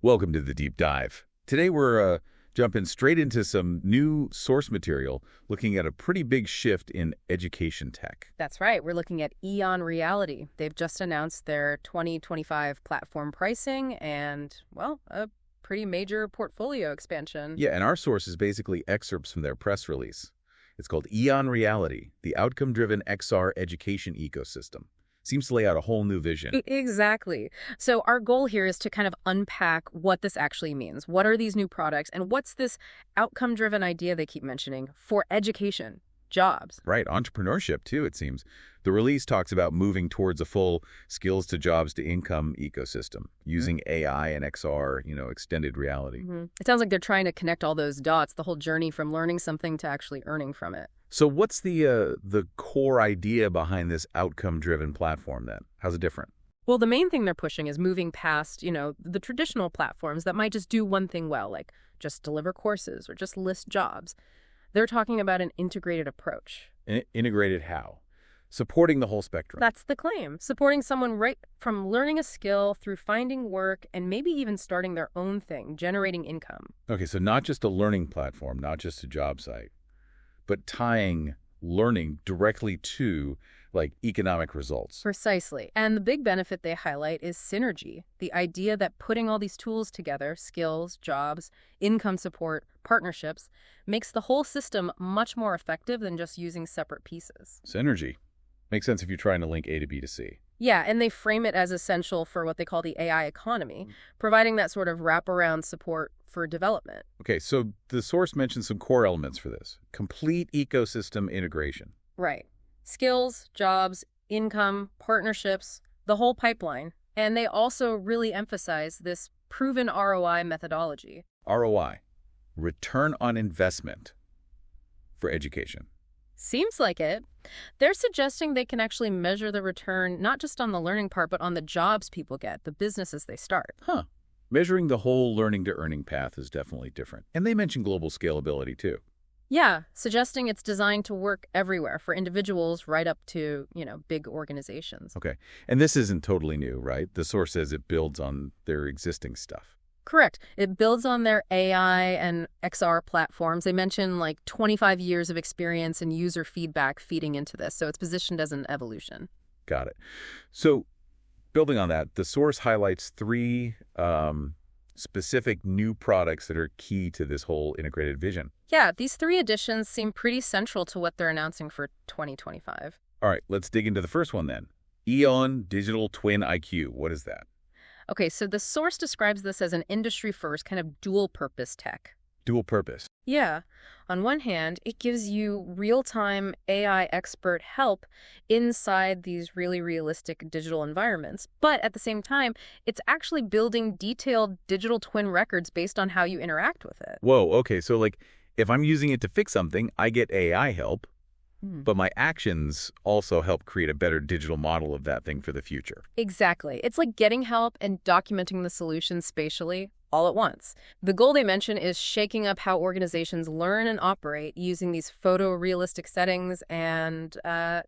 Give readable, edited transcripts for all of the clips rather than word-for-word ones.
Welcome to the deep dive. Today we're jumping straight into some new source material, looking at a pretty big shift in education tech. That's right. We're looking at EON Reality. They've just announced their 2025 platform pricing and, well, a pretty major portfolio expansion. Yeah, and our source is basically excerpts from their press release. It's called EON Reality, the outcome-driven XR education ecosystem. Seems to lay out a whole new vision. Exactly. So our goal here is to kind of unpack what this actually means. What are these new products and what's this outcome-driven idea they keep mentioning for education, jobs? Right, entrepreneurship too, it seems. The release talks about moving towards a full skills to jobs to income ecosystem, using AI and XR, extended reality. It sounds like they're trying to connect all those dots, the whole journey from learning something to actually earning from it. So what's the core idea behind this outcome-driven platform then? How's it different? Well, the main thing they're pushing is moving past, the traditional platforms that might just do one thing well, like just deliver courses or just list jobs. They're talking about an integrated approach. Integrated how? Supporting the whole spectrum. That's the claim. Supporting someone right from learning a skill through finding work and maybe even starting their own thing, generating income. Okay, so not just a learning platform, not just a job site, but tying learning directly to, economic results. Precisely. And the big benefit they highlight is synergy. The idea that putting all these tools together, skills, jobs, income support, partnerships, makes the whole system much more effective than just using separate pieces. Synergy. Makes sense if you're trying to link A to B to C. Yeah, and they frame it as essential for what they call the AI economy, providing that sort of wraparound support for development. Okay, so the source mentions some core elements for this. Complete ecosystem integration. Right. Skills, jobs, income, partnerships, the whole pipeline. And they also really emphasize this proven ROI methodology. ROI, return on investment for education. Seems like it. They're suggesting they can actually measure the return not just on the learning part, but on the jobs people get, the businesses they start. Huh. Measuring the whole learning to earning path is definitely different. And they mention global scalability too. Yeah, suggesting it's designed to work everywhere for individuals right up to, big organizations. Okay. And this isn't totally new, right? The source says it builds on their existing stuff. Correct. It builds on their AI and XR platforms. They mention 25 years of experience and user feedback feeding into this. So it's positioned as an evolution. Got it. So building on that, the source highlights three specific new products that are key to this whole integrated vision. Yeah, these three additions seem pretty central to what they're announcing for 2025. All right, let's dig into the first one then. EON Digital Twin IQ. What is that? Okay, so the source describes this as an industry-first kind of dual-purpose tech. Dual purpose. Yeah. On one hand, it gives you real-time AI expert help inside these really realistic digital environments. But at the same time, it's actually building detailed digital twin records based on how you interact with it. Whoa, okay, so if I'm using it to fix something, I get AI help, but my actions also help create a better digital model of that thing for the future. Exactly. It's like getting help and documenting the solution spatially all at once. The goal they mention is shaking up how organizations learn and operate using these photorealistic settings and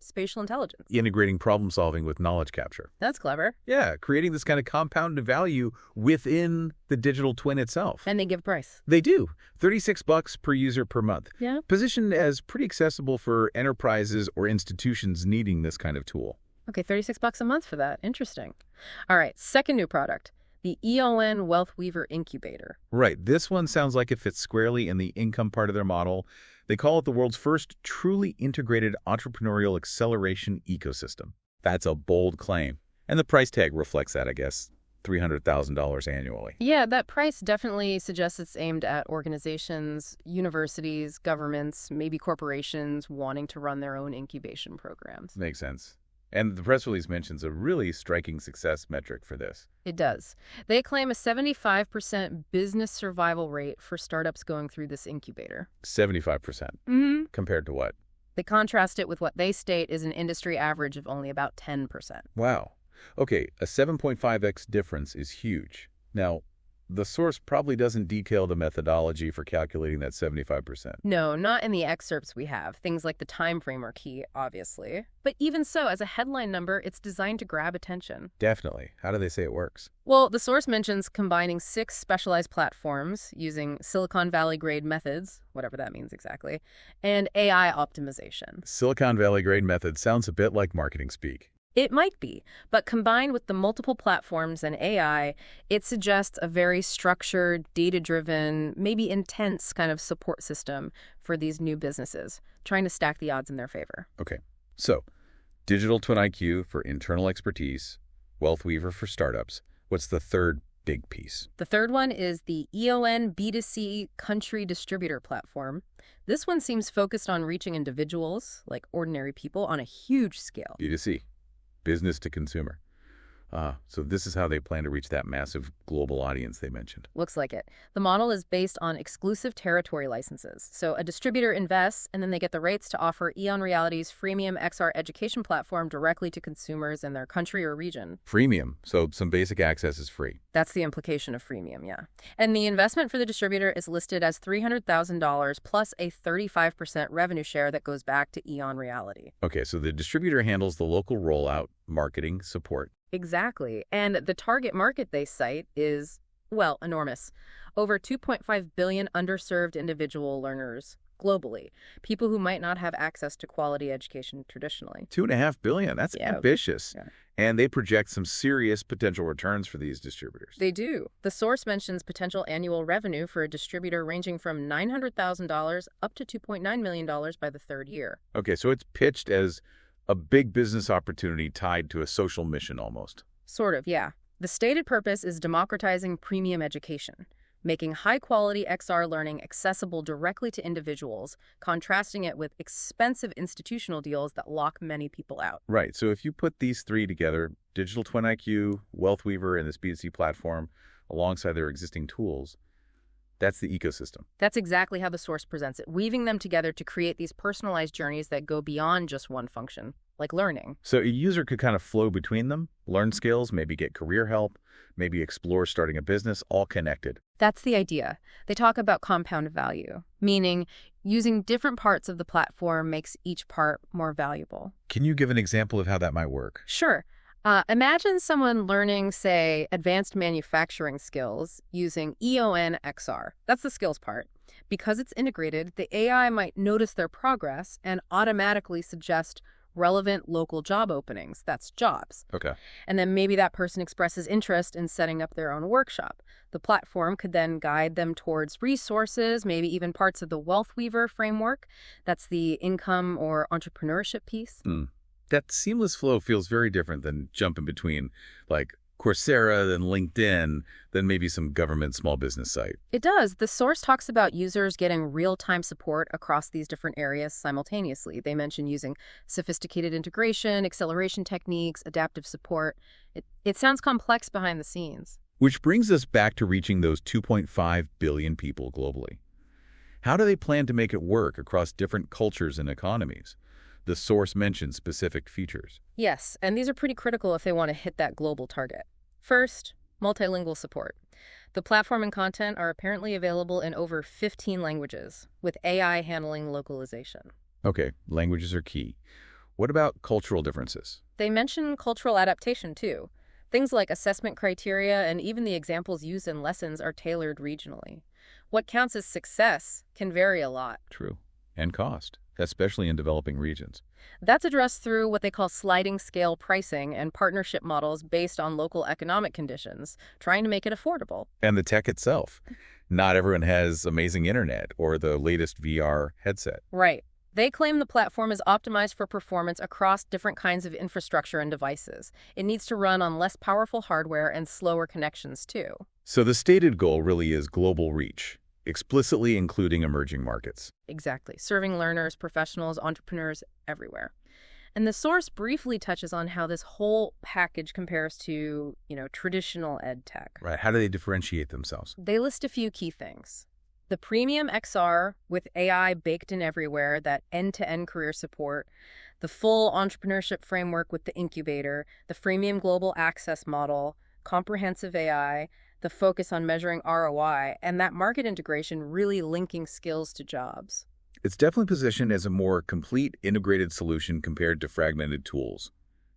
spatial intelligence. Integrating problem solving with knowledge capture. That's clever. Yeah, creating this kind of compounded value within the digital twin itself. And they give a price. They do. $36 per user per month. Yeah. Positioned as pretty accessible for enterprises or institutions needing this kind of tool. Okay, $36 a month for that. Interesting. All right, second new product. The EON WealthWeaver Incubator. Right. This one sounds like it fits squarely in the income part of their model. They call it the world's first truly integrated entrepreneurial acceleration ecosystem. That's a bold claim. And the price tag reflects that, I guess. $300,000 annually. Yeah, that price definitely suggests it's aimed at organizations, universities, governments, maybe corporations wanting to run their own incubation programs. Makes sense. And the press release mentions a really striking success metric for this. It does. They claim a 75% business survival rate for startups going through this incubator. 75%? Compared to what? They contrast it with what they state is an industry average of only about 10%. Wow. Okay, a 7.5x difference is huge. Now, the source probably doesn't detail the methodology for calculating that 75%. No, not in the excerpts we have. Things like the time frame are key, obviously. But even so, as a headline number, it's designed to grab attention. Definitely. How do they say it works? Well, the source mentions combining 6 specialized platforms using Silicon Valley grade methods, whatever that means exactly, and AI optimization. Silicon Valley grade method sounds a bit like marketing speak. It might be, but combined with the multiple platforms and AI, it suggests a very structured, data-driven, maybe intense kind of support system for these new businesses, trying to stack the odds in their favor. Okay, so Digital Twin IQ for internal expertise, WealthWeaver for startups. What's the third big piece? The third one is the EON B2C Country Distributor Platform. This one seems focused on reaching individuals, like ordinary people, on a huge scale. B2C, business to consumer. So this is how they plan to reach that massive global audience they mentioned. Looks like it. The model is based on exclusive territory licenses. So a distributor invests, and then they get the rights to offer EON Reality's freemium XR education platform directly to consumers in their country or region. Freemium, so some basic access is free. That's the implication of freemium, yeah. And the investment for the distributor is listed as $300,000 plus a 35% revenue share that goes back to EON Reality. Okay, so the distributor handles the local rollout, marketing, support. Exactly. And the target market they cite is, well, enormous. Over 2.5 billion underserved individual learners globally, people who might not have access to quality education traditionally. 2.5 billion, that's ambitious. Yeah. And they project some serious potential returns for these distributors. They do. The source mentions potential annual revenue for a distributor ranging from $900,000 up to $2.9 million by the third year. Okay, so it's pitched as a big business opportunity tied to a social mission almost. Sort of, yeah. The stated purpose is democratizing premium education, making high-quality XR learning accessible directly to individuals, contrasting it with expensive institutional deals that lock many people out. Right, so if you put these three together, Digital Twin IQ, WealthWeaver, and this B2C platform, alongside their existing tools, that's the ecosystem. That's exactly how the source presents it, weaving them together to create these personalized journeys that go beyond just one function, like learning. So a user could kind of flow between them, learn skills, maybe get career help, maybe explore starting a business, all connected. That's the idea. They talk about compound value, meaning using different parts of the platform makes each part more valuable. Can you give an example of how that might work? Sure. Imagine someone learning, say, advanced manufacturing skills using EON XR. That's the skills part. Because it's integrated, the AI might notice their progress and automatically suggest relevant local job openings. That's jobs. Okay. And then maybe that person expresses interest in setting up their own workshop. The platform could then guide them towards resources, maybe even parts of the WealthWeaver framework. That's the income or entrepreneurship piece. That seamless flow feels very different than jumping between, like, Coursera, then LinkedIn, then maybe some government small business site. It does. The source talks about users getting real-time support across these different areas simultaneously. They mention using sophisticated integration, acceleration techniques, adaptive support. It sounds complex behind the scenes. Which brings us back to reaching those 2.5 billion people globally. How do they plan to make it work across different cultures and economies? The source mentions specific features. Yes, and these are pretty critical if they want to hit that global target. First, multilingual support. The platform and content are apparently available in over 15 languages, with AI handling localization. Okay, languages are key. What about cultural differences? They mention cultural adaptation, too. Things like assessment criteria and even the examples used in lessons are tailored regionally. What counts as success can vary a lot. True. And cost, especially in developing regions. That's addressed through what they call sliding scale pricing and partnership models based on local economic conditions, trying to make it affordable. And the tech itself. Not everyone has amazing internet or the latest VR headset. Right. They claim the platform is optimized for performance across different kinds of infrastructure and devices. It needs to run on less powerful hardware and slower connections, too. So the stated goal really is global reach, explicitly including emerging markets. Exactly. Serving learners, professionals, entrepreneurs everywhere. And the source briefly touches on how this whole package compares to, traditional ed tech. Right. How do they differentiate themselves? They list a few key things. The premium XR with AI baked in everywhere, that end-to-end career support, the full entrepreneurship framework with the incubator, the freemium global access model, comprehensive AI, the focus on measuring ROI, and that market integration really linking skills to jobs. It's definitely positioned as a more complete, integrated solution compared to fragmented tools.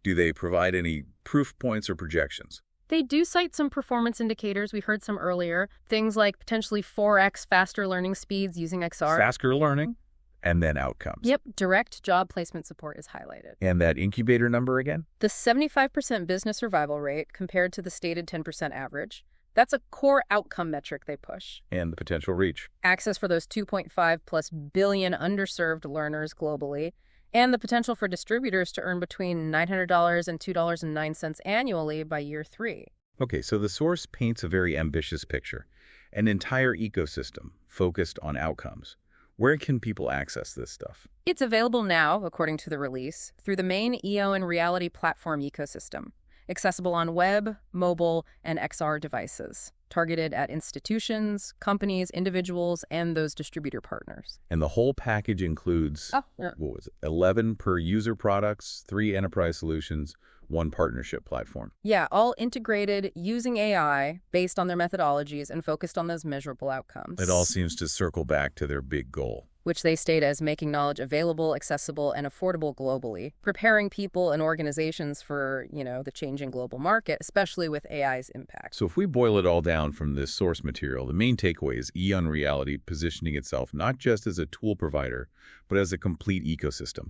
Do they provide any proof points or projections? They do cite some performance indicators. We heard some earlier. Things like potentially 4x faster learning speeds using XR. Faster learning, and then outcomes. Yep, direct job placement support is highlighted. And that incubator number again? The 75% business survival rate compared to the stated 10% average. That's a core outcome metric they push. And the potential reach. Access for those 2.5+ billion underserved learners globally, and the potential for distributors to earn between $900 and $2.09 annually by year 3. Okay, so the source paints a very ambitious picture. An entire ecosystem focused on outcomes. Where can people access this stuff? It's available now, according to the release, through the main EON Reality platform ecosystem, accessible on web, mobile, and XR devices, targeted at institutions, companies, individuals, and those distributor partners. And the whole package includes, what was it, 11 per user products, 3 enterprise solutions, 1 partnership platform. Yeah, all integrated using AI based on their methodologies and focused on those measurable outcomes. It all seems to circle back to their big goal, which they state as making knowledge available, accessible, and affordable globally, preparing people and organizations for, the changing global market, especially with AI's impact. So if we boil it all down from this source material, the main takeaway is EON Reality positioning itself not just as a tool provider, but as a complete ecosystem.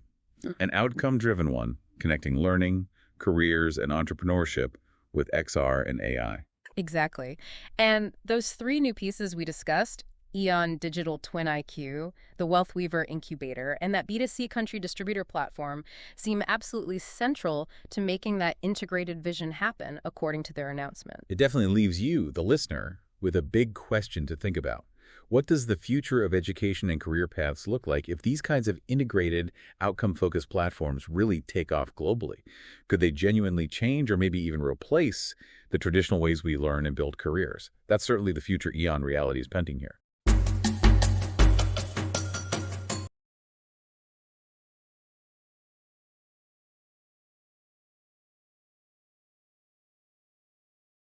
An outcome-driven one, connecting learning, careers, and entrepreneurship with XR and AI. Exactly. And those 3 new pieces we discussed, EON Digital Twin IQ, the WealthWeaver Incubator, and that B2C country distributor platform seem absolutely central to making that integrated vision happen, according to their announcement. It definitely leaves you, the listener, with a big question to think about. What does the future of education and career paths look like if these kinds of integrated, outcome-focused platforms really take off globally? Could they genuinely change or maybe even replace the traditional ways we learn and build careers? That's certainly the future EON Reality is painting here.